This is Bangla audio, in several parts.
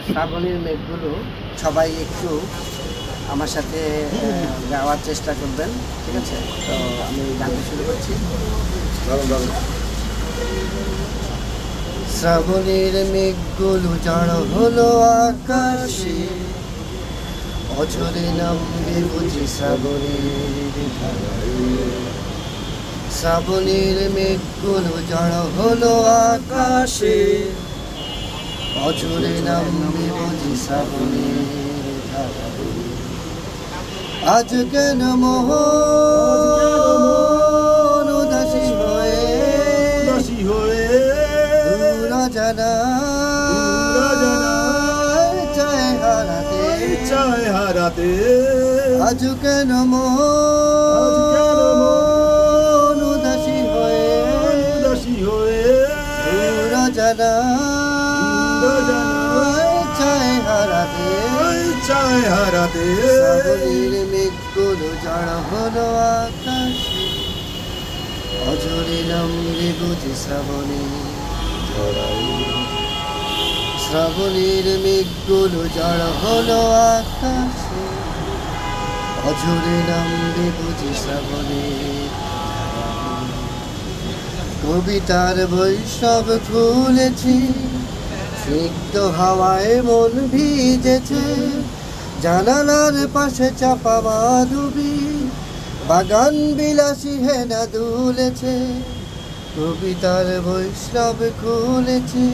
শ্রাবণীর মেঘগুলো সবাই একটু আমার সাথে গাওয়ার চেষ্টা করবেন, ঠিক আছে? তো আমি গানটা শুরু করছি। শ্রাবণীর মেঘগুলো জড় হলো আকাশে, অঝরে নামবে বুঝি শ্রাবণীর ধারায়। শ্রাবণীর মেঘগুলো জড় হলো আকাশে, অঝরে নামবে বুঝি শ্রাবণীর ধারায়। আজ কেন মোহন উদাসী হয়ে উড়া জানায় চায় হারাতে। আজ কেন মোহন উদাসী হয়ে উড়া জানায় চায় হারাতে। শ্রাবণীর মেঘগুলো জড় হলো আকাশে, অঝরে নামবে বুঝি শ্রাবণীর ধারায়। শ্রাবণীর মেঘগুলো জড় হলো আকাশে, অঝরে নামবে বুঝি শ্রাবণীর ধারায়। কবিতার বৈষ্ণব খুলেছি, স্নিগ্ধ হাওয়ায় মন ভিজেছে। জানালার পাশে চাপা মাধবী, বাগান বিলাসী হেনা দুলেছে। কবিতার বৈষ্ণব খুলেছি,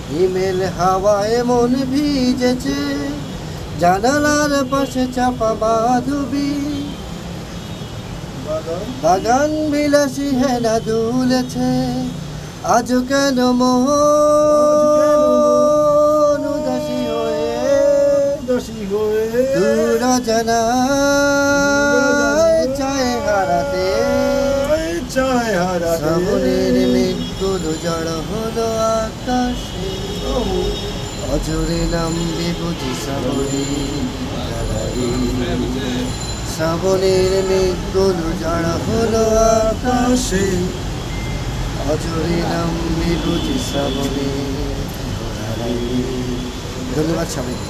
হিমেল হাওয়ায় মন ভিজেছে। জানালার পাশে চাপা মাধবী, বাগান বিলাসী হেনা দুলেছে। আজ কেন মোহন উদাসী হয়ে উড়া জানায় চায় হারাতে। শ্রাবণীর মেঘগুলো জড় হলো আকাশে, অঝরে নামবে বুঝি শ্রাবণীর ধারায়। শ্রাবণীর মেঘগুলো জড় হলো আকাশে, অঝরে নামবে বুঝি শ্রাবণীর ধারায়। ধন্যবাদ সবাইকে।